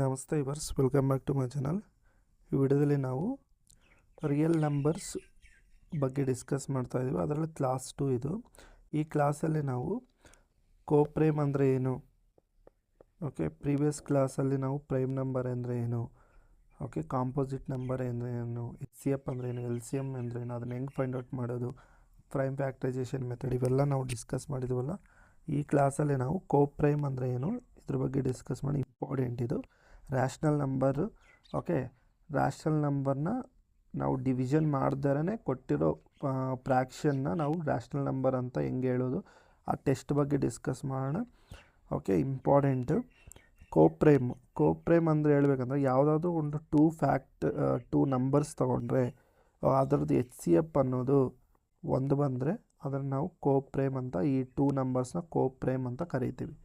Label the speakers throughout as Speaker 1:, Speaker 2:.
Speaker 1: ನಮಸ್ತೆ viewers, welcome back to my channel. ಈ ವಿಡಿಯೋದಲ್ಲಿ ನಾವು ರಿಯಲ್ ನಂಬರ್ಸ್ ಬಗ್ಗೆ ಡಿಸ್ಕಸ್ ಮಾಡ್ತಾ ಇದ್ದೀವಿ. ಅದರಲ್ಲಿ ಕ್ಲಾಸ್ 2 ಇದು. ಈ ಕ್ಲಾಸಲ್ಲಿ ನಾವು ಕೋಪ್ರೈಮ್ ಅಂದರೆ ಏನು, ಓಕೆ, ಪ್ರೀವಿಯಸ್ ಕ್ಲಾಸಲ್ಲಿ ನಾವು ಪ್ರೈಮ್ ನಂಬರ್ ಅಂದರೆ ಏನು, ಓಕೆ, ಕಾಂಪೋಸಿಟ್ ನಂಬರ್ ಅಂದರೆ ಏನು, HCF ಅಂದರೆ ಏನು, LCM ಅಂದರೆ ಏನು, ಅದನ್ನು ಹೆಂಗೆ ಫೈಂಡ್ ಔಟ್ ಮಾಡೋದು, ಪ್ರೈಮ್ ಫ್ಯಾಕ್ಟರೈಸೇಷನ್ ಮೆಥಡ್, ಇವೆಲ್ಲ ನಾವು ಡಿಸ್ಕಸ್ ಮಾಡಿದ್ವಲ್ಲ. ಈ ಕ್ಲಾಸಲ್ಲಿ ನಾವು ಕೋಪ್ರೈಮ್ ಅಂದರೆ ಏನು ಇದ್ರ ಬಗ್ಗೆ ಡಿಸ್ಕಸ್ ಮಾಡಿ. ಇಂಪಾರ್ಟೆಂಟ್ ಇದು. ರ್ಯಾಷನಲ್ ನಂಬರು, ಓಕೆ, ರ್ಯಾಷನಲ್ ನಂಬರ್ನ ನಾವು ಡಿವಿಷನ್ ಮಾಡ್ದೇ ಕೊಟ್ಟಿರೋ ಫ್ರ್ಯಾಕ್ಷನ್ನ ನಾವು ರ್ಯಾಷನಲ್ ನಂಬರ್ ಅಂತ ಹೆಂಗೆ ಹೇಳೋದು, ಆ ಟೆಸ್ಟ್ ಬಗ್ಗೆ ಡಿಸ್ಕಸ್ ಮಾಡೋಣ. Okay, important. ಕೋಪ್ರೈಮ್ ಅಂದರೆ ಹೇಳ್ಬೇಕಂದ್ರೆ ಯಾವುದಾದ್ರೂ ಒಂದು ಟೂ ನಂಬರ್ಸ್ ತೊಗೊಂಡ್ರೆ ಅದರದ್ದು HCF ಅನ್ನೋದು ಒಂದು ಬಂದರೆ ಅದನ್ನು ನಾವು ಕೋಪ್ರೈಮ್ ಅಂತ, ಈ ಟೂ ನಂಬರ್ಸ್ನ ಕೋಪ್ರೈಮ್ ಅಂತ ಕರಿತೀವಿ.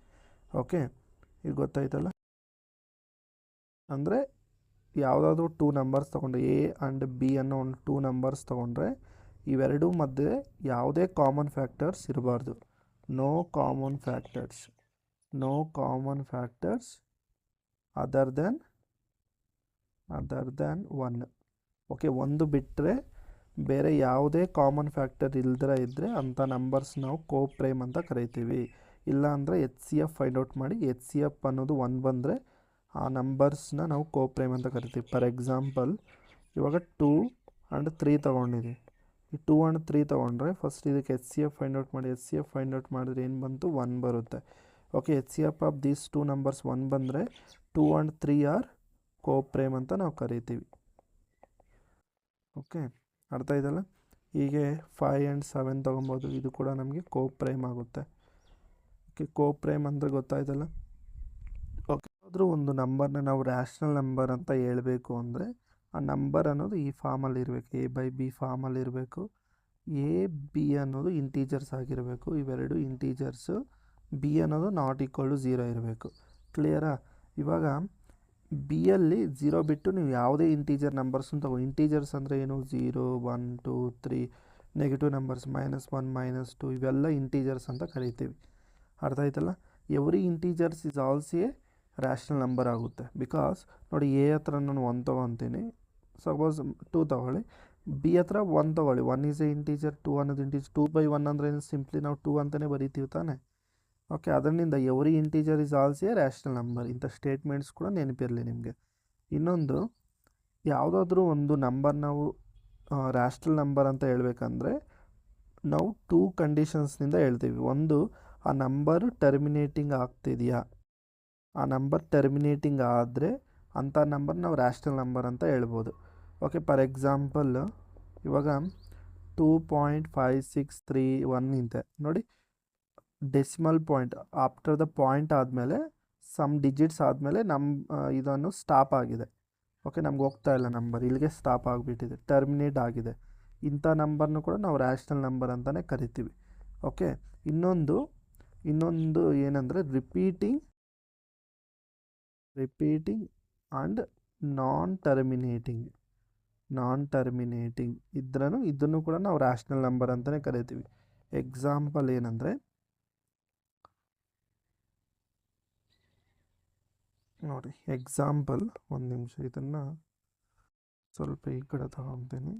Speaker 1: ಓಕೆ, ಇದು ಗೊತ್ತಾಯ್ತಲ್ಲ. ಅಂದರೆ ಯಾವುದಾದ್ರೂ ಟೂ ನಂಬರ್ಸ್ ತೊಗೊಂಡ್ರೆ A ಆ್ಯಂಡ್ B ಅನ್ನೋ ಒಂದು ಟೂ ನಂಬರ್ಸ್ ತೊಗೊಂಡ್ರೆ ಇವೆರಡೂ ಮಧ್ಯೆ ಯಾವುದೇ ಕಾಮನ್ ಫ್ಯಾಕ್ಟರ್ಸ್ ಇರಬಾರ್ದು. No common factors other than one. Okay, ಒಂದು ಬಿಟ್ಟರೆ ಬೇರೆ ಯಾವುದೇ ಕಾಮನ್ ಫ್ಯಾಕ್ಟರ್ ಇಲ್ದಿರ ಇದ್ದರೆ ಅಂಥ ನಂಬರ್ಸ್ ನಾವು ಕೋಪ್ರೈಮ್ ಅಂತ ಕರಿತೀವಿ. ಇಲ್ಲ ಅಂದರೆ HCF ಫೈಂಡ್ ಔಟ್ ಮಾಡಿ, HCF ಅನ್ನೋದು 1 ಬಂದರೆ ಆ ನಂಬರ್ಸ್ನ ನಾವು ಕೋಪ್ರೈಮ್ ಅಂತ ಕರಿತೀವಿ. ಫಾರ್ ಎಕ್ಸಾಂಪಲ್, ಇವಾಗ 2 ಆ್ಯಂಡ್ 3 ತೊಗೊಂಡಿದ್ದೀವಿ. ಈ 2 ಆ್ಯಂಡ್ 3 ತೊಗೊಂಡ್ರೆ ಫಸ್ಟ್ ಇದಕ್ಕೆ HCF ಫೈಂಡ್ ಔಟ್ ಮಾಡಿ. HCF ಫೈಂಡ್ ಔಟ್ ಮಾಡಿದ್ರೆ ಏನು ಬಂತು? 1 ಬರುತ್ತೆ. Okay, HCF of these two numbers 1 ಬಂದರೆ 2 ಆ್ಯಂಡ್ 3 ಆರ್ ಕೋಪ್ರೈಮ್ ಅಂತ ನಾವು ಕರಿತೀವಿ. ಓಕೆ, ಅರ್ಥ ಇದಲ್ಲ. ಹೀಗೆ 5 ಆ್ಯಂಡ್ 7 ತೊಗೊಬೋದು, ಇದು ಕೂಡ ನಮಗೆ ಕೋಪ್ರೈಮ್ ಆಗುತ್ತೆ. ಓಕೆ, ಕೋಪ್ರೈಮ್ ಅಂದರೆ ಗೊತ್ತಾಯ್ತಲ್ಲ. ಓಕೆ, ಆದರೂ ಒಂದು ನಂಬರ್ನ ನಾವು ರ್ಯಾಷನಲ್ ನಂಬರ್ ಅಂತ ಹೇಳಬೇಕು ಅಂದರೆ ಆ ನಂಬರ್ ಅನ್ನೋದು ಈ ಫಾರ್ಮಲ್ಲಿ ಇರಬೇಕು, A/B ಫಾರ್ಮಲ್ಲಿ ಇರಬೇಕು. A/B ಅನ್ನೋದು ಇಂಟೀಜರ್ಸ್ ಆಗಿರಬೇಕು, ಇವೆರಡು ಇಂಟೀಜರ್ಸು. B ಅನ್ನೋದು ನಾಟ್ ಈಕ್ವಲ್ ಟು 0 ಇರಬೇಕು. ಕ್ಲಿಯರಾ? ಇವಾಗ ಬಿಯಲ್ಲಿ 0 ಬಿಟ್ಟು ನೀವು ಯಾವುದೇ ಇಂಟೀಜರ್ ನಂಬರ್ಸನ್ನು ತಗೋ. ಇಂಟೀಜರ್ಸ್ ಅಂದರೆ ಏನು? 0, 1, 2, 3, ನೆಗೆಟಿವ್ ನಂಬರ್ಸ್ -1, -2, ಇವೆಲ್ಲ ಇಂಟೀಜರ್ಸ್ ಅಂತ ಕರಿತೀವಿ. ಅರ್ಥ ಆಯ್ತಲ್ಲ. Every integers is also A rational number ಆಗುತ್ತೆ. ಬಿಕಾಸ್ ನೋಡಿ, A ಹತ್ರ ನಾನು 1 ತೊಗೊತೀನಿ, ಸಪೋಸ್ 2 ತೊಗೊಳ್ಳಿ. B ಹತ್ರ 1 ತೊಗೊಳ್ಳಿ. 1 ಈಸ್ ಎ ಇಂಟೀಜರ್, 2 ಅನ್ನೋದು ಇಂಟೀಜರ್. 2/1 ಅಂದರೆ ಸಿಂಪ್ಲಿ ನಾವು 2 ಅಂತಲೇ ಬರಿತೀವಿ ತಾನೆ. ಓಕೆ, ಅದರಿಂದ every integer is also A rational number. ಇಂಥ ಸ್ಟೇಟ್ಮೆಂಟ್ಸ್ ಕೂಡ ನೆನಪಿರಲಿ ನಿಮಗೆ. ಇನ್ನೊಂದು, ಯಾವುದಾದ್ರೂ ಒಂದು ನಂಬರ್ ನಾವು ರ್ಯಾಷನಲ್ ನಂಬರ್ ಅಂತ ಹೇಳ್ಬೇಕಂದ್ರೆ ನಾವು 2 ಕಂಡೀಷನ್ಸ್ನಿಂದ ಹೇಳ್ತೀವಿ. ಒಂದು, ಆ ನಂಬರು ಟರ್ಮಿನೇಟಿಂಗ್ ಆಗ್ತಿದೆಯಾ. ಆ ನಂಬರ್ ಟರ್ಮಿನೇಟಿಂಗ್ ಆದರೆ ಅಂಥ ನಂಬರ್ ನಾವು ರ್ಯಾಷನಲ್ ನಂಬರ್ ಅಂತ ಹೇಳ್ಬೋದು. ಓಕೆ, ಫಾರ್ ಎಕ್ಸಾಂಪಲ್ ಇವಾಗ 2.5631 ಇದೆ ನೋಡಿ. Decimal point after the point ಆದಮೇಲೆ ಸಮ್ ಡಿಜಿಟ್ಸ್ ಆದಮೇಲೆ ಇದನ್ನು ಸ್ಟಾಪ್ ಆಗಿದೆ. ಓಕೆ, ನಮ್ಗೆ ಹೋಗ್ತಾ ಇಲ್ಲ ನಂಬರ್, ಇಲ್ಲಿಗೆ ಸ್ಟಾಪ್ ಆಗಿಬಿಟ್ಟಿದೆ, ಟರ್ಮಿನೇಟ್ ಆಗಿದೆ. ಇಂಥ ನಂಬರ್ನು ಕೂಡ ನಾವು ರ್ಯಾಷನಲ್ ನಂಬರ್ ಅಂತಲೇ ಕರಿತೀವಿ. ಓಕೆ, ಇನ್ನೊಂದು ಏನಂದರೆ ರಿಪೀಟಿಂಗ್ ಆ್ಯಂಡ್ ನಾನ್ ಟರ್ಮಿನೇಟಿಂಗ್ ಇದ್ರೂ ಇದನ್ನು ಕೂಡ ನಾವು ರ್ಯಾಷನಲ್ ನಂಬರ್ ಅಂತಲೇ ಕರಿತೀವಿ. ಎಕ್ಸಾಂಪಲ್ ಏನಂದರೆ ನೋಡಿ, ಎಕ್ಸಾಂಪಲ್ ಒಂದು ನಿಮಿಷ, ಇದನ್ನು ಸ್ವಲ್ಪ ಈ ಕಡೆ ತಗೊತೀನಿ.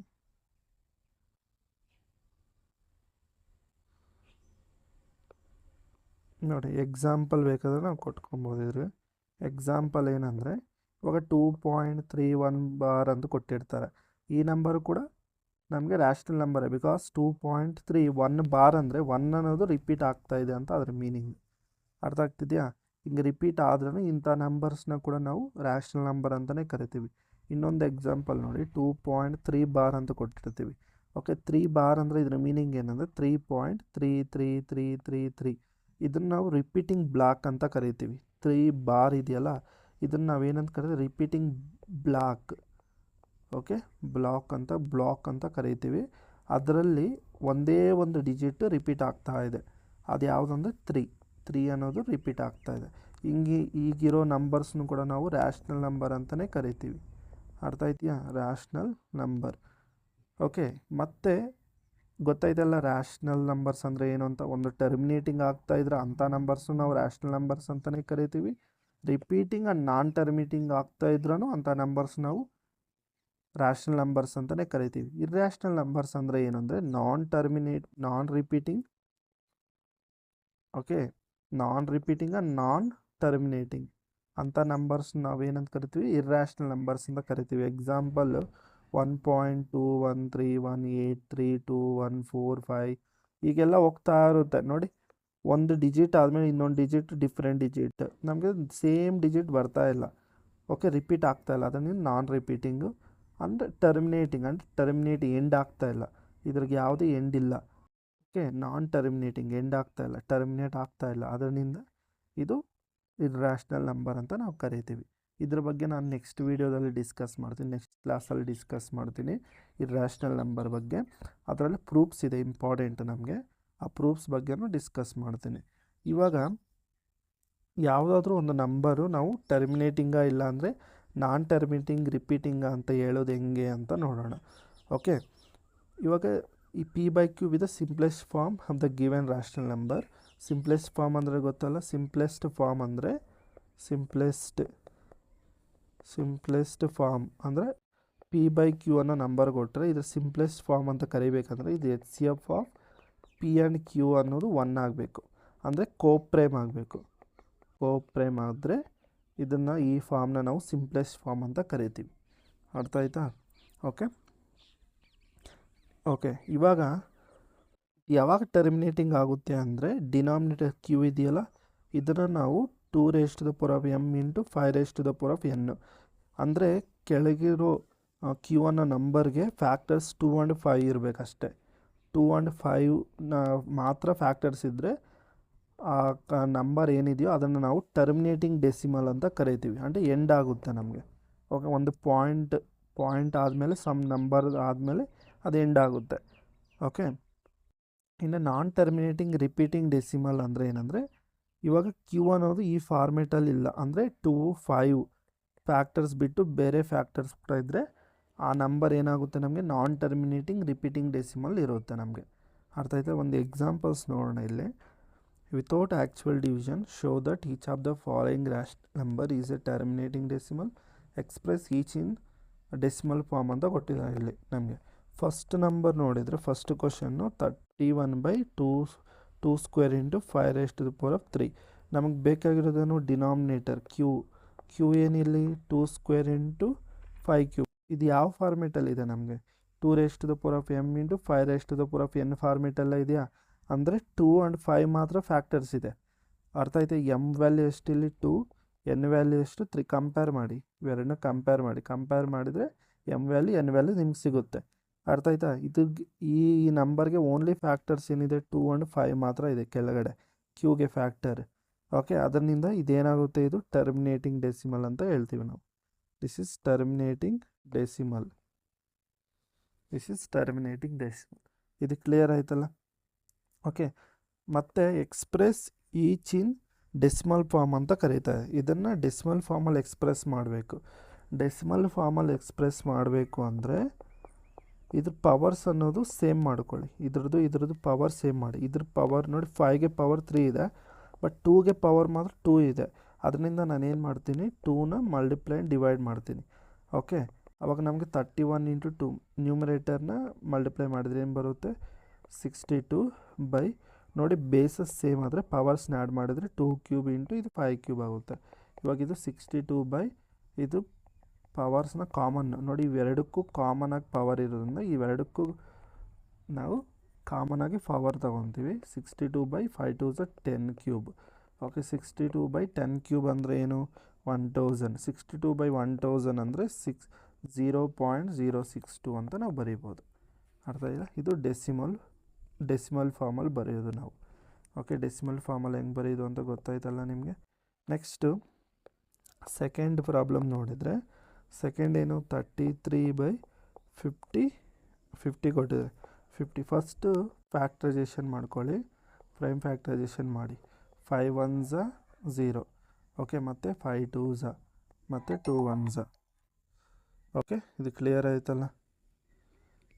Speaker 1: ನೋಡಿ, ಎಕ್ಸಾಂಪಲ್ ಬೇಕಾದರೆ ನಾವು ಕೊಟ್ಕೊಬೋದಿದ್ರೆ. ಎಕ್ಸಾಂಪಲ್ ಏನಂದರೆ ಇವಾಗ 2.31 ಬಾರ್ ಅಂತ ಕೊಟ್ಟಿರ್ತಾರೆ. ಈ ನಂಬರು ಕೂಡ ನಮಗೆ ರ್ಯಾಷನಲ್ ನಂಬರೇ. ಬಿಕಾಸ್ 2.31 ಬಾರ್ ಅಂದರೆ 1 ಅನ್ನೋದು ರಿಪೀಟ್ ಆಗ್ತಾ ಇದೆ ಅಂತ ಅದರ ಮೀನಿಂಗ್. ಅರ್ಥ ಆಗ್ತಿದೆಯಾ? ಹಿಂಗೆ ರಿಪೀಟ್ ಆದ್ರೂ ಇಂಥ ನಂಬರ್ಸ್ನ ಕೂಡ ನಾವು ರ್ಯಾಷನಲ್ ನಂಬರ್ ಅಂತಲೇ ಕರಿತೀವಿ. ಇನ್ನೊಂದು ಎಕ್ಸಾಂಪಲ್ ನೋಡಿ, 2.3 ಬಾರ್ ಅಂತ ಕೊಟ್ಟಿರ್ತೀವಿ. ಓಕೆ, 3 ಬಾರ್ ಅಂದರೆ ಇದರ ಮೀನಿಂಗ್ ಏನಂದರೆ 3.3333. ಇದನ್ನು ನಾವು ರಿಪೀಟಿಂಗ್ ಬ್ಲಾಕ್ ಅಂತ ಕರಿತೀವಿ. 3 ಬಾರ್ ಇದೆಯಲ್ಲ, ಇದನ್ನು ನಾವೇನಂತ ಕರಿತೀವಿ? Repeating block. ಓಕೆ, ಬ್ಲಾಕ್ ಅಂತ ಕರಿತೀವಿ. ಅದರಲ್ಲಿ ಒಂದೇ ಒಂದು ಡಿಜಿಟ್ ರಿಪೀಟ್ ಆಗ್ತಾ ಇದೆ, ಅದು ಯಾವುದಂದ್ರೆ 3 ಅನ್ನೋದು ರಿಪೀಟ್ ಆಗ್ತಾ ಇದೆ. ಈಗಿರೋ ನಂಬರ್ಸ್ನು ಕೂಡ ನಾವು ರ್ಯಾಷನಲ್ ನಂಬರ್ ಅಂತಲೇ ಕರಿತೀವಿ. ಅರ್ಥ ಆಯ್ತೀಯಾ? Rational number. ಓಕೆ, ಮತ್ತೆ ಗೊತ್ತಾಯ್ತಲ್ಲ ರ್ಯಾಷನಲ್ ನಂಬರ್ಸ್ ಅಂದರೆ ಏನು ಅಂತ. ಒಂದು ಟರ್ಮಿನೇಟಿಂಗ್ ಆಗ್ತಾ ಇದ್ರೆ ಅಂಥ ನಂಬರ್ಸು ನಾವು ರ್ಯಾಷನಲ್ ನಂಬರ್ಸ್ ಅಂತಲೇ ಕರಿತೀವಿ. ರಿಪೀಟಿಂಗ್ ಆ್ಯಂಡ್ ನಾನ್ ಟರ್ಮಿನೇಟಿಂಗ್ ಆಗ್ತಾ ಇದ್ರೂ ಅಂಥ ನಂಬರ್ಸ್ ನಾವು ರ್ಯಾಷನಲ್ ನಂಬರ್ಸ್ ಅಂತಲೇ ಕರಿತೀವಿ. ಇರ್ರ್ಯಾಷನಲ್ ನಂಬರ್ಸ್ ಅಂದರೆ ಏನು ಅಂದರೆ ನಾನ್ repeating, okay, non repeating and non terminating ಅಂಥ ನಂಬರ್ಸ್ ನಾವೇನಂತ ಕರಿತೀವಿ, ಇರ್ರ್ಯಾಷನಲ್ ನಂಬರ್ಸ್ ಅಂತ ಕರಿತೀವಿ. ಎಕ್ಸಾಂಪಲ್ 1.213183214 ಹೀಗೆಲ್ಲ ಹೋಗ್ತಾ ಇರುತ್ತೆ ನೋಡಿ. ಒಂದು ಡಿಜಿಟ್ ಆದಮೇಲೆ ಇನ್ನೊಂದು ಡಿಜಿಟ್ ಡಿಫ್ರೆಂಟ್ ಡಿಜಿಟ್, ನಮಗೆ ಸೇಮ್ ಡಿಜಿಟ್ ಬರ್ತಾ ಇಲ್ಲ, ಓಕೆ, ರಿಪೀಟ್ ಆಗ್ತಾ ಇಲ್ಲ. ಅದನ್ನು ನಾನ್ ರಿಪೀಟಿಂಗು. ಅಂದರೆ ಟರ್ಮಿನೇಟಿಂಗ್ ಎಂಡ್ ಆಗ್ತಾ ಇಲ್ಲ, ಇದ್ರಿಗೆ ಯಾವುದೇ ಎಂಡ್ ಇಲ್ಲ, ಓಕೆ. ನಾನ್ ಟರ್ಮಿನೇಟಿಂಗ್ ಎಂಡ್ ಆಗ್ತಾ ಇಲ್ಲ, ಟರ್ಮಿನೇಟ್ ಆಗ್ತಾ ಇಲ್ಲ, ಅದರಿಂದ ಇದು ಇರ್ರ್ಯಾಷನಲ್ ನಂಬರ್ ಅಂತ ನಾವು ಕರಿತೀವಿ. ಇದ್ರ ಬಗ್ಗೆ ನಾನು ನೆಕ್ಸ್ಟ್ ವೀಡಿಯೋದಲ್ಲಿ ಡಿಸ್ಕಸ್ ಮಾಡ್ತೀನಿ, ನೆಕ್ಸ್ಟ್ ಕ್ಲಾಸಲ್ಲಿ ಡಿಸ್ಕಸ್ ಮಾಡ್ತೀನಿ ಇರ್ರ್ಯಾಷನಲ್ ನಂಬರ್ ಬಗ್ಗೆ. ಅದರಲ್ಲಿ ಪ್ರೂಫ್ಸ್ ಇದೆ ಇಂಪಾರ್ಟೆಂಟ್ ನಮಗೆ, ಆ ಪ್ರೂಫ್ಸ್ ಬಗ್ಗೆನೂ ಡಿಸ್ಕಸ್ ಮಾಡ್ತೀನಿ. ಇವಾಗ ಯಾವುದಾದ್ರೂ ಒಂದು ನಂಬರು ನಾವು ಟರ್ಮಿನೇಟಿಂಗಾ ಇಲ್ಲ ಅಂದರೆ ನಾನ್ ಟರ್ಮಿನೇಟಿಂಗ್ ರಿಪೀಟಿಂಗಾ ಅಂತ ಹೇಳೋದು ಹೆಂಗೆ ಅಂತ ನೋಡೋಣ, ಓಕೆ. ಇವಾಗ ಈ P/Q with the simplest form of the given rational number. Simplest form ಅಂದರೆ ಗೊತ್ತಲ್ಲ, ಸಿಂಪ್ಲೆಸ್ಟ್ ಫಾರ್ಮ್ ಅಂದರೆ P/Q ಅನ್ನೋ ನಂಬರ್ ಕೊಟ್ಟರೆ ಇದ್ರ ಸಿಂಪ್ಲೆಸ್ಟ್ ಫಾರ್ಮ್ ಅಂತ ಕರಿಬೇಕಂದ್ರೆ ಇದು HCF of P and Q ಅನ್ನೋದು 1 ಆಗಬೇಕು, ಅಂದರೆ ಕೋಪ್ರೈಮ್ ಆಗಬೇಕು. ಕೋಪ್ರೈಮ್ ಆದರೆ ಇದನ್ನು ಈ ಫಾರ್ಮ್ನ ನಾವು ಸಿಂಪ್ಲೆಸ್ಟ್ ಫಾರ್ಮ್ ಅಂತ ಕರಿತೀವಿ. ಅರ್ಥ ಆಯ್ತಾ? ಓಕೆ. ಇವಾಗ ಯಾವಾಗ ಟರ್ಮಿನೇಟಿಂಗ್ ಆಗುತ್ತೆ ಅಂದರೆ ಡಿನಾಮಿನೇಟರ್ Q ಇದೆಯಲ್ಲ, ಇದನ್ನು ನಾವು 2m ಇಂಟು 5n ಅಂದರೆ ಕೆಳಗಿರೋ Q ಅನ್ನೋ ನಂಬರ್ಗೆ ಫ್ಯಾಕ್ಟರ್ಸ್ 2 ಆ್ಯಂಡ್ 5 ಇರಬೇಕಷ್ಟೆ. 2 ಆ್ಯಂಡ್ 5 ಮಾತ್ರ ಫ್ಯಾಕ್ಟರ್ಸ್ ಇದ್ದರೆ ಆ ನಂಬರ್ ಏನಿದೆಯೋ ಅದನ್ನು ನಾವು ಟರ್ಮಿನೇಟಿಂಗ್ ಡೆಸಿಮಲ್ ಅಂತ ಕರಿತೀವಿ, ಅಂದರೆ ಎಂಡ್ ಆಗುತ್ತೆ ನಮಗೆ, ಓಕೆ. ಒಂದು ಪಾಯಿಂಟ್ ಆದಮೇಲೆ ಸಮ್ ನಂಬರ್ ಆದಮೇಲೆ ಅದು ಎಂಡ್ ಆಗುತ್ತೆ, ಓಕೆ. ಇನ್ನು ನಾನ್ ಟರ್ಮಿನೇಟಿಂಗ್ ರಿಪೀಟಿಂಗ್ ಡೆಸಿಮಲ್ ಅಂದರೆ ಏನಂದರೆ ಇವಾಗ Q ಅನ್ನೋದು ಈ ಫಾರ್ಮೇಟಲ್ಲಿ ಇಲ್ಲ, ಅಂದರೆ 2, 5 ಫ್ಯಾಕ್ಟರ್ಸ್ ಬಿಟ್ಟು ಬೇರೆ ಫ್ಯಾಕ್ಟರ್ಸ್ ಕೂಡ ಇದ್ದರೆ ಆ ನಂಬರ್ ಏನಾಗುತ್ತೆ ನಮಗೆ ನಾನ್ ಟರ್ಮಿನೇಟಿಂಗ್ ರಿಪೀಟಿಂಗ್ ಡೆಸಿಮಲ್ ಇರುತ್ತೆ ನಮಗೆ. ಅರ್ಥ ಆಯ್ತಾ? ಒಂದು ಎಕ್ಸಾಂಪಲ್ಸ್ ನೋಡೋಣ ಇಲ್ಲಿ. Without actual division show that each of the following rational number is a terminating decimal, express each in decimal form ಅಂತ ಕೊಟ್ಟಿದ್ದಾರೆ ಇಲ್ಲಿ ನಮಗೆ. ಫಸ್ಟ್ ನಂಬರ್ ನೋಡಿದರೆ ಫಸ್ಟ್ ಕ್ವಶನ್ನು 31/2 ಸ್ಕ್ವೇರ್ ಇಂಟು 5^3. ನಮಗೆ ಬೇಕಾಗಿರೋದೇನು ಡಿನಾಮಿನೇಟರ್ Q ಏನಿಲ್ಲಿ 2 ಸ್ಕ್ವೇರ್ ಇಂಟು 5 ಇದು ಯಾವ ಫಾರ್ಮೇಟಲ್ಲಿದೆ ನಮಗೆ 2m ಇಂಟು 5n ಫಾರ್ಮೇಟೆಲ್ಲ ಇದೆಯಾ? ಅಂದರೆ 2 ಆ್ಯಂಡ್ 5 ಮಾತ್ರ ಫ್ಯಾಕ್ಟರ್ಸ್ ಇದೆ. ಅರ್ಥ ಆಯ್ತು? ಎಮ್ ವ್ಯಾಲ್ಯೂ ಎಷ್ಟಿಲ್ಲಿ 2, ಎನ್ ವ್ಯಾಲ್ಯೂ ಎಷ್ಟು 3. ಕಂಪೇರ್ ಮಾಡಿ, ಇವೆರಡನ್ನ ಕಂಪೇರ್ ಮಾಡಿದರೆ ಎಮ್ ವ್ಯಾಲ್ಯೂ ಎನ್ ವ್ಯಾಲ್ಯೂ ನಿಮ್ಗೆ ಸಿಗುತ್ತೆ. ಅರ್ಥ ಆಯ್ತಾ? ಈ ನಂಬರ್ಗೆ ಓನ್ಲಿ ಫ್ಯಾಕ್ಟರ್ಸ್ ಏನಿದೆ 2 ಆ್ಯಂಡ್ 5 ಮಾತ್ರ ಇದೆ ಕೆಳಗಡೆ, Qಗೆ ಫ್ಯಾಕ್ಟರ್, ಓಕೆ. ಅದರಿಂದ ಇದೇನಾಗುತ್ತೆ, ಇದು ಟರ್ಮಿನೇಟಿಂಗ್ ಡೆಸಿಮಲ್ ಅಂತ ಹೇಳ್ತೀವಿ ನಾವು. This is terminating decimal. ಇದು ಕ್ಲಿಯರ್ ಆಯ್ತಲ್ಲ, ಓಕೆ. ಮತ್ತು express each in decimal form ಅಂತ ಕರೀತಾರೆ. ಇದನ್ನು ಡೆಸಿಮಲ್ ಫಾರ್ಮಲ್ಲಿ ಎಕ್ಸ್ಪ್ರೆಸ್ ಮಾಡಬೇಕು. ಡೆಸಿಮಲ್ ಫಾರ್ಮಲ್ಲಿ ಎಕ್ಸ್ಪ್ರೆಸ್ ಮಾಡಬೇಕು ಅಂದರೆ ಇದ್ರ ಪವರ್ಸ್ ಅನ್ನೋದು ಸೇಮ್ ಮಾಡ್ಕೊಳ್ಳಿ, ಇದ್ರದ್ದು ಪವರ್ ಸೇಮ್ ಮಾಡಿ. ಇದ್ರ ಪವರ್ ನೋಡಿ 5ಗೆ ಪವರ್ 3 ಇದೆ, ಬಟ್ 2ಗೆ ಪವರ್ ಮಾತ್ರ 2 ಇದೆ. ಅದರಿಂದ ನಾನೇನು ಮಾಡ್ತೀನಿ, 2ನ ಮಲ್ಟಿಪ್ಲೈ ಡಿವೈಡ್ ಮಾಡ್ತೀನಿ, ಓಕೆ. ಅವಾಗ ನಮಗೆ 31 ಇಂಟು 2 ನ್ಯೂಮರೇಟರ್ನ ಮಲ್ಟಿಪ್ಲೈ ಮಾಡಿದರೆ ಏನು ಬರುತ್ತೆ 62 ಬೈ ನೋಡಿ ಬೇಸಸ್ ಸೇಮ್ ಆದರೆ ಪವರ್ಸ್ನ ಆ್ಯಡ್ ಮಾಡಿದರೆ 2³ ಇಂಟು ಇದು 5³ ಆಗುತ್ತೆ. ಇವಾಗ ಇದು 62 ಬೈ ಇದು ಪವರ್ಸ್ನ ಕಾಮನ್ ನೋಡಿ, ಇವೆರಡಕ್ಕೂ ಕಾಮನಾಗಿ ಪವರ್ ಇರೋದ್ರಿಂದ ಇವೆರಡಕ್ಕೂ ನಾವು ಕಾಮನಾಗಿ ಪವರ್ ತೊಗೊತೀವಿ. 62/5 = 10³ ಓಕೆ. 62/10³ ಅಂದರೆ ಏನು 1000. 62/1000 ಅಂದರೆ 0.062 ಅಂತ ನಾವು ಬರೀಬೋದು. ಅರ್ಥ ಇಲ್ಲ? ಇದು ಡೆಸಿಮಲ್ ಫಾರ್ಮಲ್ಲಿ ಬರೆಯೋದು ನಾವು, ಓಕೆ. ಡೆಸಿಮಲ್ ಫಾರ್ಮಲ್ಲಿ ಹೆಂಗೆ ಬರೆಯೋದು ಅಂತ ಗೊತ್ತಾಯ್ತಲ್ಲ ನಿಮಗೆ. ನೆಕ್ಸ್ಟು ಸೆಕೆಂಡ್ ಪ್ರಾಬ್ಲಮ್ ನೋಡಿದರೆ, ಸೆಕೆಂಡ್ ಏನು 33/50 ಕೊಟ್ಟಿದೆ. 50 ಫಸ್ಟು ಫ್ಯಾಕ್ಟ್ರೈಸೇಷನ್ ಮಾಡ್ಕೊಳ್ಳಿ, ಪ್ರೈಮ್ ಫ್ಯಾಕ್ಟ್ರೈಸೇಷನ್ ಮಾಡಿ. 5 1s 0, ಓಕೆ. ಮತ್ತು 5 2s ಮತ್ತು 2 1s, ಓಕೆ. ಇದು ಕ್ಲಿಯರ್ ಆಯ್ತಲ್ಲ.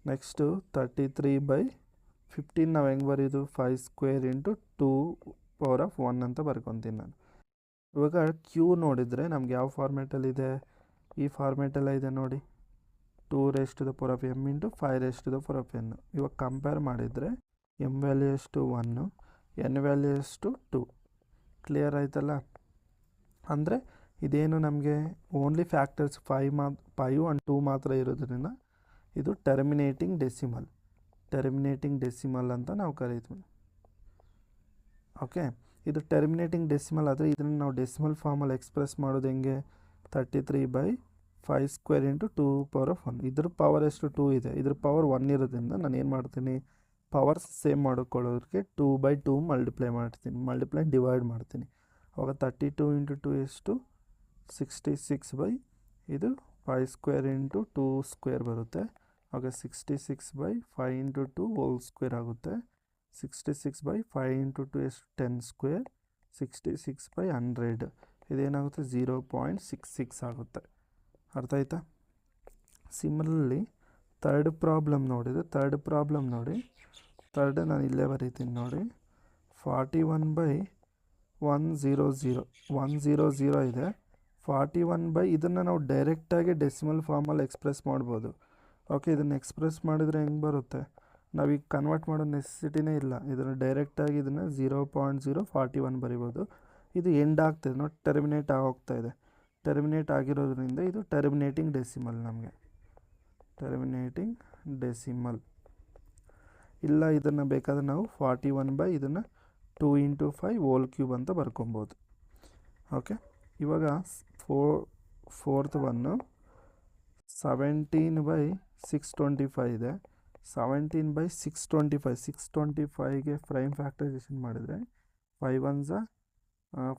Speaker 1: ನೆಕ್ಸ್ಟು 33/15 ನಾವು ಹೆಂಗೆ ಬರೆಯೋದು 5² ಇಂಟು 2 ಪವರ್ ಆಫ್ 1 ಅಂತ ಬರ್ಕೊತೀನಿ ನಾನು. ಇವಾಗ ಕ್ಯೂ ನೋಡಿದರೆ ನಮ್ಗೆ ಯಾವ ಫಾರ್ಮೇಟಲ್ಲಿದೆ, ಈ ಫಾರ್ಮೇಟೆಲ್ಲ ಇದೆ ನೋಡಿ, 2m ಇಂಟು 5n. ಇವಾಗ ಕಂಪೇರ್ ಮಾಡಿದರೆ m ವ್ಯಾಲ್ಯೂ ಎಷ್ಟು 1, n ವ್ಯಾಲ್ಯೂ ಎಷ್ಟು 2. ಕ್ಲಿಯರ್ ಆಯ್ತಲ್ಲ? ಅಂದರೆ ಇದೇನು ನಮಗೆ ಓನ್ಲಿ ಫ್ಯಾಕ್ಟರ್ಸ್ 5 ಆ್ಯಂಡ್ 2 ಮಾತ್ರ ಇರೋದ್ರಿಂದ ಇದು ಟರ್ಮಿನೇಟಿಂಗ್ ಡೆಸಿಮಲ್ ಅಂತ ನಾವು ಕರಿತೀವಿ. ಓಕೆ, ಇದು ಟರ್ಮಿನೇಟಿಂಗ್ ಡೆಸಿಮಲ್ ಆದರೆ ಇದನ್ನು ನಾವು ಡೆಸಿಮಲ್ ಫಾರ್ಮಲ್ಲಿ ಎಕ್ಸ್ಪ್ರೆಸ್ ಮಾಡೋದು ಹೆಂಗೆ, 33/5² ಇಂಟು 2^1. ಇದ್ರ ಪವರ್ ಎಷ್ಟು 2 ಇದೆ, ಇದ್ರ ಪವರ್ 1 ಇರೋದ್ರಿಂದ ನಾನು ಏನು ಮಾಡ್ತೀನಿ, ಪವರ್ ಸೇಮ್ ಮಾಡ್ಕೊಳ್ಳೋದಕ್ಕೆ 2/2 ಡಿವೈಡ್ ಮಾಡ್ತೀನಿ. ಅವಾಗ 32 ಇಂಟು 2 ಎಷ್ಟು 66 ಇದು 5² ಇಂಟು 2² ಬರುತ್ತೆ. ಆಗ 66/5 ಇಂಟು 2² ಆಗುತ್ತೆ. 66/5 ಇಂಟು 2 ಎಷ್ಟು 10², 66/100 ಇದೇನಾಗುತ್ತೆ 0.66 ಆಗುತ್ತೆ. ಅರ್ಥ ಆಯ್ತಾ? ಸಿಮಿಲರ್ಲಿ ಥರ್ಡ್ ಪ್ರಾಬ್ಲಮ್ ನೋಡಿ, ಥರ್ಡ್ ನಾನು ಇಲ್ಲೇ ಬರೀತೀನಿ ನೋಡಿ, 41/100 ಇದೆ. 41 ಇದನ್ನು ನಾವು ಡೈರೆಕ್ಟಾಗಿ ಡೆಸಿಮಲ್ ಫಾರ್ಮಲ್ಲಿ ಎಕ್ಸ್ಪ್ರೆಸ್ ಮಾಡ್ಬೋದು. ಓಕೆ, ಇದನ್ನು ಎಕ್ಸ್ಪ್ರೆಸ್ ಮಾಡಿದರೆ ಹೆಂಗೆ ಬರುತ್ತೆ, ನಾವೀಗ ಕನ್ವರ್ಟ್ ಮಾಡೋ ನೆಸೆಸಿಟಿನೇ ಇಲ್ಲ. ಇದನ್ನು ಡೈರೆಕ್ಟಾಗಿ ಇದನ್ನು 0.041 ಬರಿಬೋದು. ಇದು ಎಂಡ್ ಆಗ್ತಾಯಿದೆ ನೋಡಿ, ಟರ್ಮಿನೇಟ್ ಆಗೋಗ್ತಾಯಿದೆ. ಟರ್ಮಿನೇಟ್ ಆಗಿರೋದ್ರಿಂದ ಇದು ಟರ್ಮಿನೇಟಿಂಗ್ ಡೆಸಿಮಲ್. ನಮಗೆ ಟರ್ಮಿನೇಟಿಂಗ್ ಡೆಸಿಮಲ್ ಇಲ್ಲ, ಇದನ್ನು ಬೇಕಾದರೆ ನಾವು 41 ಇದನ್ನು 2 ಇಂಟು 5 ಅಂತ ಬರ್ಕೊಬೋದು. ಓಕೆ, ಇವಾಗ ಫೋರ್ತ್ ಒನ್ನು 17/625 ಇದೆ. 17/625ಗೆ ಪ್ರೈಮ್ ಫ್ಯಾಕ್ಟರೈಸೇಷನ್ ಮಾಡಿದರೆ 5 1s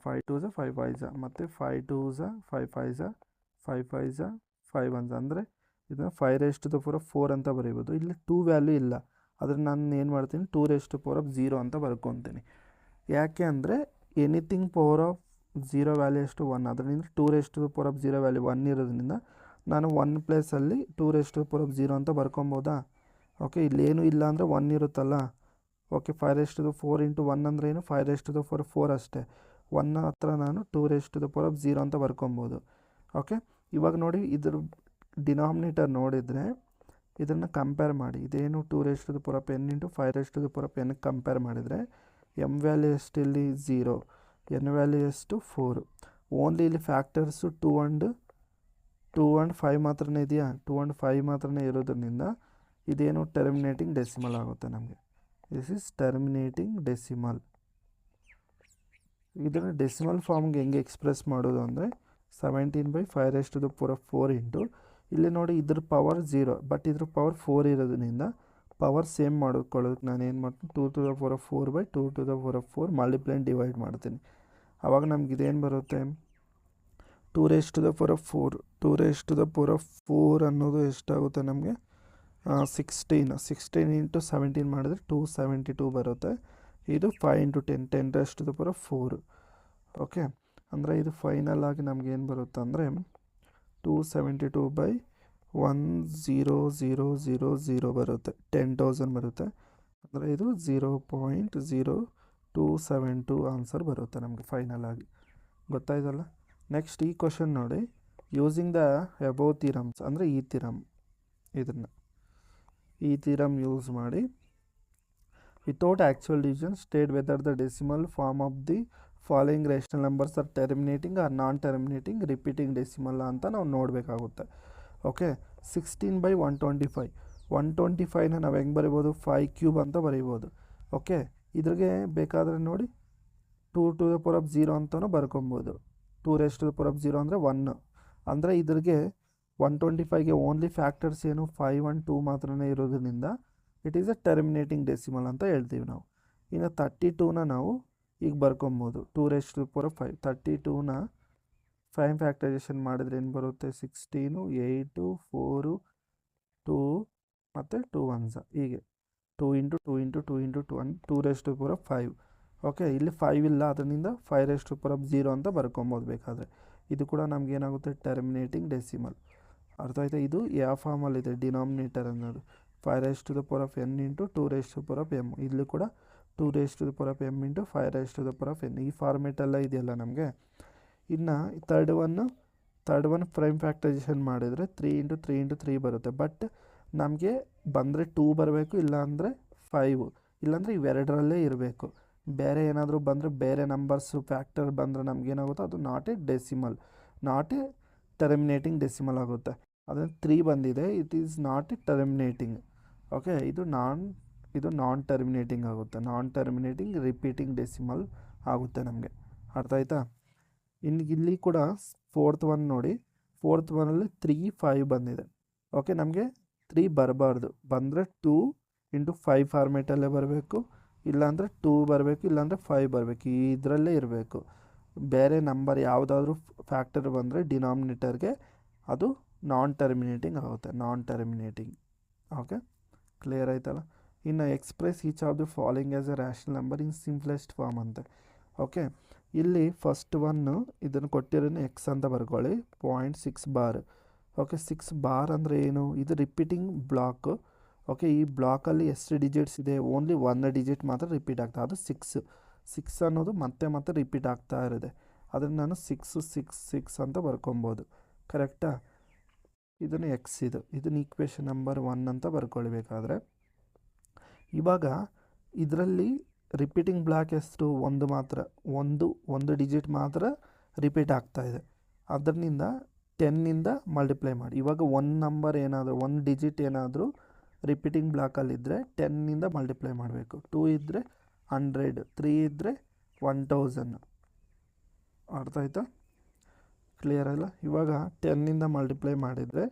Speaker 1: 5 2s 5 5s ಮತ್ತು 5 2s 5 5s 5 5s 5 1s ಅಂದರೆ ಇದನ್ನು 5^4 ಅಂತ ಬರೀಬೋದು. ಇಲ್ಲಿ 2 ವ್ಯಾಲ್ಯೂ ಇಲ್ಲ, ಆದರೆ ನಾನು ಏನು ಮಾಡ್ತೀನಿ 2^0 ಅಂತ ಬರ್ಕೊತೀನಿ. ಯಾಕೆ ಅಂದರೆ ಎನಿಥಿಂಗ್ ಪವರ್ ಆಫ್ 0 ವ್ಯಾಲ್ಯೂ ಎಷ್ಟು 1, ಅದರಿಂದ 2^0 ವ್ಯಾಲ್ಯೂ 1 ಇರೋದ್ರಿಂದ ನಾನು 1 ಪ್ಲೇಸಲ್ಲಿ 2^0 ಅಂತ ಬರ್ಕೊಬೋದಾ. ಓಕೆ, ಇಲ್ಲೇನೂ ಇಲ್ಲ ಅಂದರೆ 1 ಇರುತ್ತಲ್ಲ. ಓಕೆ, 5^4 ಇಂಟು 1 ಅಂದರೆ ಏನು 5^4 ಅಷ್ಟೇ. 1 ಹತ್ರ ನಾನು 2^0 ಅಂತ ಬರ್ಕೊಬೋದು. ಓಕೆ, ಇವಾಗ ನೋಡಿ ಇದ್ರ ಡಿನಾಮಿನೇಟರ್ ನೋಡಿದರೆ ಇದನ್ನು ಕಂಪೇರ್ ಮಾಡಿ, ಇದೇನು 2^n ಇಂಟು 5^n ಕಂಪೇರ್ ಮಾಡಿದರೆ m ವ್ಯಾಲ್ಯೂ ಎಷ್ಟು ಇಲ್ಲಿ 0, n ವ್ಯಾಲ್ಯೂ ಎಷ್ಟು 4. ಓನ್ಲಿ ಇಲ್ಲಿ ಫ್ಯಾಕ್ಟರ್ಸು 2 ಆ್ಯಂಡ್ 5 ಮಾತ್ರನೇ ಇದೆಯಾ, 2 ಆ್ಯಂಡ್ 5 ಮಾತ್ರನೇ ಇರೋದ್ರಿಂದ ಇದೇನು ಟರ್ಮಿನೇಟಿಂಗ್ ಡೆಸಿಮಲ್ ಆಗುತ್ತೆ ನಮಗೆ. This is terminating decimal. ಇದನ್ನು ಡೆಸಿಮಲ್ ಫಾರ್ಮ್ಗೆ ಹೆಂಗೆ ಎಕ್ಸ್ಪ್ರೆಸ್ ಮಾಡೋದು ಅಂದರೆ 17/5^4 ಇಂಟು ಇಲ್ಲಿ ನೋಡಿ ಇದ್ರ ಪವರ್ 0 ಬಟ್ ಇದ್ರ ಪವರ್ 4 ಇರೋದ್ರಿಂದ ಪವರ್ ಸೇಮ್ ಮಾಡ್ಕೊಳ್ಳೋದಕ್ಕೆ ನಾನು ಏನು ಮಾಡ್ತೀನಿ 2^4/2^4 ಮಲ್ಟಿಪ್ಲೈನ್ ಡಿವೈಡ್ ಮಾಡ್ತೀನಿ. ಆವಾಗ ನಮ್ಗೆ ಇದೇನು ಬರುತ್ತೆ 2^4 ಅನ್ನೋದು ಎಷ್ಟಾಗುತ್ತೆ ನಮಗೆ 16 ಇಂಟು 17 ಮಾಡಿದ್ರೆ 272 ಬರುತ್ತೆ. ಇದು 5 ಇಂಟು 10^4. ಓಕೆ, ಅಂದರೆ ಇದು ಫೈನಲ್ ಆಗಿ ನಮಗೇನು ಬರುತ್ತೆ ಅಂದರೆ 272/1000 ಬರುತ್ತೆ, 10,000 ಬರುತ್ತೆ. ಅಂದರೆ ಇದು 0.0272 ಆನ್ಸರ್ ಬರುತ್ತೆ ನಮಗೆ ಫೈನಲ್ ಆಗಿ. ಗೊತ್ತಾಯ್ತಲ್ಲ? ನೆಕ್ಸ್ಟ್ ಈ ಕ್ವಶನ್ ನೋಡಿ, ಯೂಸಿಂಗ್ ದ ಅಬೋವ್ ಥಿರಮ್ಸ್ ಅಂದರೆ ಈ ಥಿರಮ್ ಯೂಸ್ ಮಾಡಿ without actual division state whether the decimal form of the following rational numbers are terminating or non terminating repeating decimal ಅಂತ ನಾವು ನೋಡಬೇಕಾಗುತ್ತೆ. ಓಕೆ, 16/125 ನಾವು ಹೆಂಗೆ ಬರಿಬೋದು 5³ ಅಂತ ಬರಿಬೋದು. ಓಕೆ, ಇದ್ರಿಗೆ ಬೇಕಾದರೆ ನೋಡಿ 2^0 ಅಂತಲೂ ಬರ್ಕೊಬೋದು. 2^0 ಅಂದರೆ 1. ಅಂದರೆ ಇದ್ರಿಗೆ 125ಗೆ ಓನ್ಲಿ ಫ್ಯಾಕ್ಟರ್ಸ್ ಏನು 5 ಆ್ಯಂಡ್ 2 ಮಾತ್ರನೇ ಇರೋದ್ರಿಂದ it is a terminating decimal ಅಂತ ಹೇಳ್ತೀವಿ ನಾವು. ಇನ್ನು 32ನ ನಾವು ಈಗ ಬರ್ಕೊಬೋದು 2^5. 32ನ ಪ್ರೈಮ್ ಫ್ಯಾಕ್ಟರೈಸೇಷನ್ ಮಾಡಿದ್ರೆ ಏನು ಬರುತ್ತೆ 16 8 4 2 ಮತ್ತು 2 1s ಹೀಗೆ 2 ಇಂಟು 2 ಇಂಟು 2 ಇಂಟು 2 1 2^5. ಓಕೆ, ಇಲ್ಲಿ 5 ಇಲ್ಲ, ಅದರಿಂದ 5^0 ಅಂತ ಬರ್ಕೊಬೋದು ಬೇಕಾದರೆ. ಇದು ಕೂಡ ನಮಗೇನಾಗುತ್ತೆ ಟರ್ಮಿನೇಟಿಂಗ್ ಡೆಸಿಮಲ್. ಅರ್ಥ ಆಯ್ತಾ? ಇದು ಯಾವ ಫಾರ್ಮಲ್ಲಿದೆ ಡಿನಾಮಿನೇಟರ್ ಅನ್ನೋದು 5^n ಇಂಟು 2^m. ಇಲ್ಲಿ ಕೂಡ 2^m ಇಂಟು 5^n ಈ ಫಾರ್ಮೇಟೆಲ್ಲ ಇದೆಯಲ್ಲ ನಮಗೆ, ಇನ್ನು ತರ್ಡ್ ಒನ್ ಪ್ರೈಮ್ ಫ್ಯಾಕ್ಟರೈಸೇಷನ್ ಮಾಡಿದರೆ 3 × 3 × 3 ಬರುತ್ತೆ. ಬಟ್ ನಮಗೆ ಬಂದರೆ 2 ಬರಬೇಕು, ಇಲ್ಲಾಂದರೆ 5, ಇಲ್ಲಾಂದರೆ ಇವೆರಡರಲ್ಲೇ ಇರಬೇಕು. ಬೇರೆ ಏನಾದರೂ ಬಂದರೆ, ಬೇರೆ ನಂಬರ್ಸು ಫ್ಯಾಕ್ಟರ್ ಬಂದರೆ ನಮಗೇನಾಗುತ್ತೆ, ಅದು not A decimal, not A terminating decimal ಆಗುತ್ತೆ. ಅದೇ 3 ಬಂದಿದೆ, it is not A terminating. Okay, ಇದು ನಾನ್ ಟರ್ಮಿನೇಟಿಂಗ್ ಆಗುತ್ತೆ, ನಾನ್ ಟರ್ಮಿನೇಟಿಂಗ್ ರಿಪೀಟಿಂಗ್ ಡೆಸಿಮಲ್ ಆಗುತ್ತೆ ನಮಗೆ. ಅರ್ಥ ಆಯ್ತಾ? ಇಲ್ಲಿ ಕೂಡ ಫೋರ್ತ್ ಒನ್ ನೋಡಿ, ಫೋರ್ತ್ ಒನ್ನಲ್ಲಿ 3, 5 ಬಂದಿದೆ. ಓಕೆ, ನಮಗೆ 3 ಬರಬಾರ್ದು, ಬಂದರೆ 2 × 5 ಫಾರ್ಮೇಟಲ್ಲೇ ಬರಬೇಕು, ಇಲ್ಲಾಂದರೆ 2 ಬರಬೇಕು, ಇಲ್ಲಾಂದರೆ 5 ಬರಬೇಕು, ಇದರಲ್ಲೇ ಇರಬೇಕು. ಬೇರೆ ನಂಬರ್ ಯಾವುದಾದ್ರೂ ಫ್ಯಾಕ್ಟರ್ ಬಂದರೆ ಡಿನಾಮಿನೇಟರ್ಗೆ ಅದು ನಾನ್ ಟರ್ಮಿನೇಟಿಂಗ್ ಆಗುತ್ತೆ, ನಾನ್ ಟರ್ಮಿನೇಟಿಂಗ್. ಓಕೆ, ಕ್ಲಿಯರ್ ಆಯ್ತಲ್ಲ? ಇನ್ನು express each of the following as a rational number in simplest form ಅಂತೆ. ಓಕೆ, ಇಲ್ಲಿ ಫಸ್ಟ್ ಒನ್ನು ಇದನ್ನು ಕೊಟ್ಟಿರೋನು ಎಕ್ಸ್ ಅಂತ ಬರ್ಕೊಳ್ಳಿ, 0.6 ಬಾರ್. ಓಕೆ, 6 ಬಾರ್ ಅಂದರೆ ಏನು? ಇದು ರಿಪೀಟಿಂಗ್ ಬ್ಲಾಕು. ಓಕೆ, ಈ ಬ್ಲಾಕಲ್ಲಿ ಎಷ್ಟು ಡಿಜಿಟ್ಸ್ ಇದೆ? ಓನ್ಲಿ 1 ಡಿಜಿಟ್ ಮಾತ್ರ ರಿಪೀಟ್ ಆಗ್ತಾ, ಅದು 6 ಅನ್ನೋದು ಮತ್ತೆ ರಿಪೀಟ್ ಆಗ್ತಾ ಇರುತ್ತೆ. ಅದನ್ನು ನಾನು 6 ಅಂತ ಬರ್ಕೊಬೋದು. ಕರೆಕ್ಟಾ? ಇದನ್ನು ಎಕ್ಸ್, ಇದನ್ನು ಈಕ್ವೇಷನ್ ನಂಬರ್ 1 ಅಂತ ಬರ್ಕೊಳ್ಬೇಕಾದ್ರೆ, ಇವಾಗ ಇದರಲ್ಲಿ ರಿಪೀಟಿಂಗ್ ಬ್ಲಾಕ್ ಎಷ್ಟು? ಒಂದು ಮಾತ್ರ, ಒಂದು ಡಿಜಿಟ್ ಮಾತ್ರ ರಿಪೀಟ್ ಆಗ್ತಾ ಇದೆ. ಅದರಿಂದ 10 ಮಲ್ಟಿಪ್ಲೈ ಮಾಡಿ. ಇವಾಗ ನಂಬರ್ ಏನಾದರೂ, 1 ಡಿಜಿಟ್ ಏನಾದರೂ ರಿಪೀಟಿಂಗ್ ಬ್ಲಾಕಲ್ಲಿದ್ದರೆ 10 ಮಲ್ಟಿಪ್ಲೈ ಮಾಡಬೇಕು. 2 ಇದ್ದರೆ 100, 3 ಇದ್ದರೆ 1000. ಅರ್ಥ ಆಯ್ತಾ? ಕ್ಲಿಯರ್ ಅಲ್ಲ? ಇವಾಗ 10 ಮಲ್ಟಿಪ್ಲೈ ಮಾಡಿದರೆ,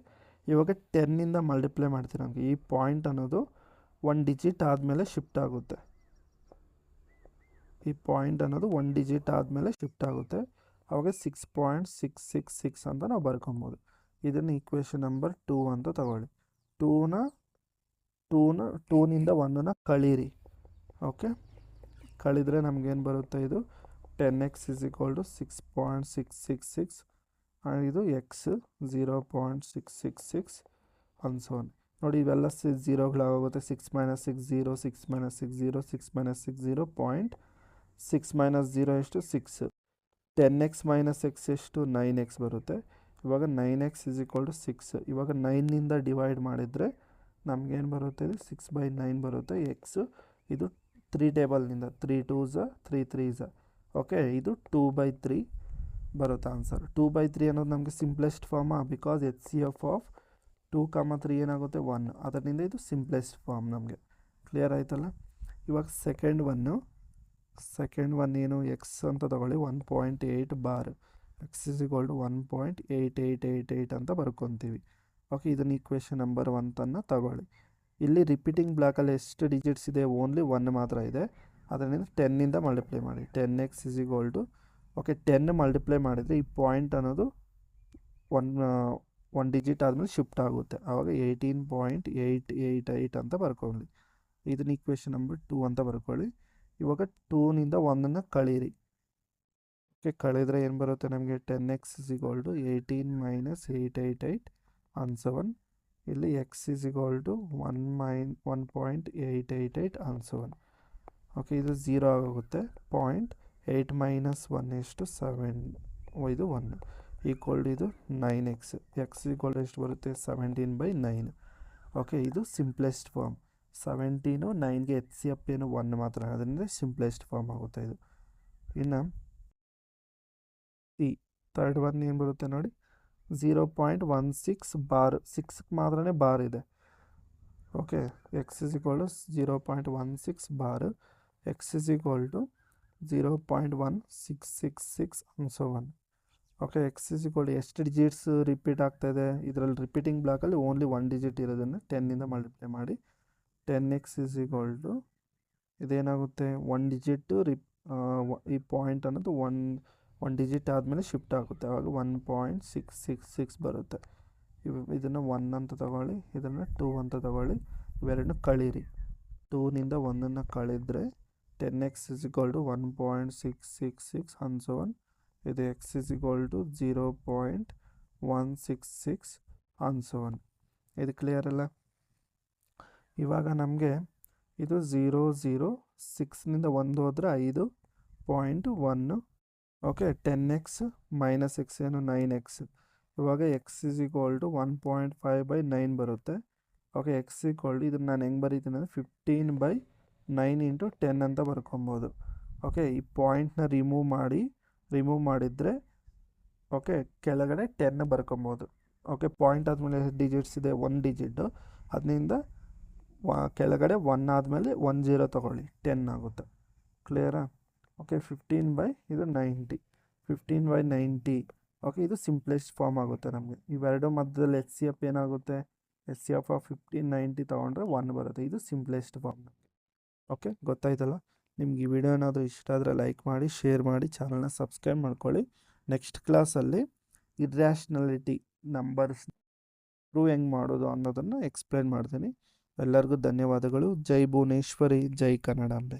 Speaker 1: ಇವಾಗ 10 ಮಲ್ಟಿಪ್ಲೈ ಮಾಡ್ತೀನಿ ನಮಗೆ. ಈ ಪಾಯಿಂಟ್ ಅನ್ನೋದು 1 ಡಿಜಿಟ್ ಆದಮೇಲೆ ಶಿಫ್ಟ್ ಆಗುತ್ತೆ. ಈ ಪಾಯಿಂಟ್ ಅನ್ನೋದು 1 ಡಿಜಿಟ್ ಆದಮೇಲೆ ಶಿಫ್ಟ್ ಆಗುತ್ತೆ. ಅವಾಗ 6.666 ಅಂತ ನಾವು ಬರ್ಕೊಬೋದು. ಇದನ್ನು ಈಕ್ವೇಷನ್ ನಂಬರ್ 2 ಅಂತ ತಗೊಳ್ಳಿ. 2ನಿಂದ 1ನ ಕಳೀರಿ. ಓಕೆ, ಕಳಿದ್ರೆ ನಮಗೇನು ಬರುತ್ತೆ? ಇದು 10x = 6.666, ಇದು ಎಕ್ಸ್ 0.666 ಅನ್ಸೋನ್. ನೋಡಿ, ಇವೆಲ್ಲ ಝೀರೋಗಳಾಗೋಗುತ್ತೆ. 6 - 6 0, 6 - 6 0, 6 - 6 0, 0.6 - 0 ಎಷ್ಟು? 6. 10x - x ಎಷ್ಟು? 9x ಬರುತ್ತೆ. ಇವಾಗ 9x = 6. ಇವಾಗ 9ನಿಂದ ಡಿವೈಡ್ ಮಾಡಿದರೆ ನಮಗೇನು ಬರುತ್ತೆ? ಇದು 6/9 ಬರುತ್ತೆ. ಎಕ್ಸ್ ಇದು 3 ಟೇಬಲ್ನಿಂದ 3 2s 3 3s. ಓಕೆ, ಇದು 2/3 ಬರುತ್ತೆ ಆನ್ಸರ್. 2/3 ಅನ್ನೋದು ನಮಗೆ simplest pharma, because HCF of 2, 3 ಏನಾಗುತ್ತೆ? 1. ಅದರಿಂದ ಇದು ಸಿಂಪ್ಲೆಸ್ಟ್ ಫಾರ್ಮ್ ನಮಗೆ. ಕ್ಲಿಯರ್ ಆಯ್ತಲ್ಲ? ಇವಾಗ ಸೆಕೆಂಡ್ ಒನ್ ಏನು? ಎಕ್ಸ್ ಅಂತ ತಗೊಳ್ಳಿ, 1.8 ಬಾರ್. ಎಕ್ಸ್ = 1.8888 ಅಂತ ಬರ್ಕೊತೀವಿ. ಓಕೆ, ಇದನ್ನು ಈಕ್ವೇಷನ್ ನಂಬರ್ 1 ತಗೊಳ್ಳಿ. ಇಲ್ಲಿ ರಿಪೀಟಿಂಗ್ ಬ್ಲಾಕಲ್ಲಿ ಎಷ್ಟು ಡಿಜಿಟ್ಸ್ ಇದೆ? ಓನ್ಲಿ 1 ಮಾತ್ರ ಇದೆ. ಅದರಿಂದ 10 ಮಲ್ಟಿಪ್ಲೈ ಮಾಡಿ. 10x = ಓಕೆ, 10 ಮಲ್ಟಿಪ್ಲೈ ಮಾಡಿದರೆ ಈ ಪಾಯಿಂಟ್ ಅನ್ನೋದು 1 ಡಿಜಿಟ್ ಆದಮೇಲೆ ಶಿಫ್ಟ್ ಆಗುತ್ತೆ. ಆವಾಗ 18.888 ಅಂತ ಬರ್ಕೊಳ್ಳಿ. ಇದನ್ನ ಈಕ್ವೇಷನ್ ನಂಬರ್ 2 ಅಂತ ಬರ್ಕೊಳ್ಳಿ. ಇವಾಗ 2ನಿಂದ 1ನ ಕಳೀರಿ. ಓಕೆ, ಕಳೆದರೆ ಏನು ಬರುತ್ತೆ ನಮಗೆ? 10x = 18 - 888 ಅನ್ಸವನ್. ಇಲ್ಲಿ x = 1.888 ಅನ್ಸವನ್. ಓಕೆ, ಇದು 0 ಆಗೋಗುತ್ತೆ. 0.8 - 1 ಎಷ್ಟು? 7. ಇದು 1 ಈಕ್ವಲ್ ಇದು 9x. x = ಎಷ್ಟು ಬರುತ್ತೆ? 17/9. ಓಕೆ, ಇದು ಸಿಂಪ್ಲೆಸ್ಟ್ ಫಾರ್ಮ್. 17 9ಗೆ HCF ಏನು? 1 ಮಾತ್ರ, ಅದರಿಂದ ಸಿಂಪ್ಲೆಸ್ಟ್ ಫಾರ್ಮ್ ಆಗುತ್ತೆ ಇದು. ಇನ್ನು ಥರ್ಡ್ ಒನ್ ಏನು ಬರುತ್ತೆ ನೋಡಿ? 0.16 ಬಾರ್. 6ಕ್ಕೆ ಮಾತ್ರನೇ ಬಾರ್ ಇದೆ. Okay, x = 0.16 bar. x = 0.1666 ಅನ್ಸೋವನ್. ಓಕೆ, x = ಎಷ್ಟು ಡಿಜಿಟ್ಸ್ ರಿಪೀಟ್ ಆಗ್ತಾಯಿದೆ? ಇದರಲ್ಲಿ ರಿಪೀಟಿಂಗ್ ಬ್ಲಾಕಲ್ಲಿ ಓನ್ಲಿ 1 ಡಿಜಿಟ್ ಇರೋದನ್ನು 10 ಮಲ್ಟಿಪ್ಲೈ ಮಾಡಿ. 10x = ಇದೇನಾಗುತ್ತೆ? 1 ಡಿಜಿಟ್ ಈ ಪಾಯಿಂಟ್ ಅನ್ನೋದು 1 ಡಿಜಿಟ್ ಆದಮೇಲೆ ಶಿಫ್ಟ್ ಆಗುತ್ತೆ. ಆವಾಗ 1.666 ಬರುತ್ತೆ. ಇದನ್ನು 1 ಅಂತ ತಗೊಳ್ಳಿ, ಇದನ್ನು 2 ಅಂತ ತಗೊಳ್ಳಿ. ಇವೆರಡನ್ನು ಕಳೀರಿ. 2ನಿಂದ 1ನ್ನು ಕಳೆದರೆ 10x = 1.666 ಅನ್ಸೋವನ್. ಇದು x = 0.166 ಅನ್ಸೋವನ್. ಇದು ಕ್ಲಿಯರ್ ಅಲ್ಲ? ಇವಾಗ ನಮಗೆ ಇದು 0 0 6ನಿಂದ 1 ಹೋದರೆ 5.1 ಓಕೆ 10x ಮೈನಸ್ ಎಕ್ಸ್ ಏನು 9x. ಇವಾಗ ಎಕ್ಸ್ ಇಸ್ ಈಕ್ವಲ್ ಟು 1.5/9 ಬರುತ್ತೆ. ಓಕೆ ಎಕ್ಸ್ ಈಕ್ವಲ್ ಟು ಇದನ್ನು ನಾನು ಹೆಂಗೆ ಬರೀತೀನಿ ಅಂದರೆ 15/9 ಇಂಟು 10 ಅಂತ ಬರ್ಕೊಬೋದು. ಓಕೆ ಈ ಪಾಯಿಂಟ್ನ ರಿಮೂವ್ ಮಾಡಿದರೆ ಓಕೆ ಕೆಳಗಡೆ 10 ಬರ್ಕೊಬೋದು. ಓಕೆ ಪಾಯಿಂಟ್ ಆದಮೇಲೆ ಎಷ್ಟು ಡಿಜಿಟ್ಸ್ ಇದೆ, 1 ಡಿಜಿಟ್ಟು. ಅದರಿಂದ ಕೆಳಗಡೆ 1 ಆದಮೇಲೆ 1 0 ತೊಗೊಳ್ಳಿ, 10 ಆಗುತ್ತೆ. ಕ್ಲಿಯರಾ? ಓಕೆ 15/90 15/90. ಓಕೆ ಇದು ಸಿಂಪ್ಲೆಸ್ಟ್ ಫಾರ್ಮ್ ಆಗುತ್ತೆ ನಮಗೆ. ಇವೆರಡು ಮಧ್ಯದಲ್ಲಿ ಎಚ್ ಸಿ ಎಫ್ ಏನಾಗುತ್ತೆ, ಎಚ್ ಸಿ ಎಫ್ 1590 ತೊಗೊಂಡ್ರೆ 1 ಬರುತ್ತೆ. ಇದು ಸಿಂಪ್ಲೆಸ್ಟ್ ಫಾರ್ಮ್. ಓಕೆ ಗೊತ್ತಾಯ್ತಲ್ಲ? ನಿಮ್ಗೆ ಈ ವಿಡಿಯೋ ಏನಾದರೂ ಇಷ್ಟ ಆದರೆ ಲೈಕ್ ಮಾಡಿ, ಶೇರ್ ಮಾಡಿ, ಚಾನಲ್ನ ಸಬ್ಸ್ಕ್ರೈಬ್ ಮಾಡ್ಕೊಳ್ಳಿ. ನೆಕ್ಸ್ಟ್ ಕ್ಲಾಸಲ್ಲಿ ಇರ್ರ್ಯಾಷನಲಿಟಿ ನಂಬರ್ಸ್ ಪ್ರೂವ್ ಹೆಂಗೆ ಮಾಡೋದು ಅನ್ನೋದನ್ನು ಎಕ್ಸ್ಪ್ಲೇನ್ ಮಾಡ್ತೀನಿ. ಎಲ್ಲರಿಗೂ ಧನ್ಯವಾದಗಳು. ಜೈ ಭುವನೇಶ್ವರಿ, ಜೈ ಕನ್ನಡಾಂಬೆ.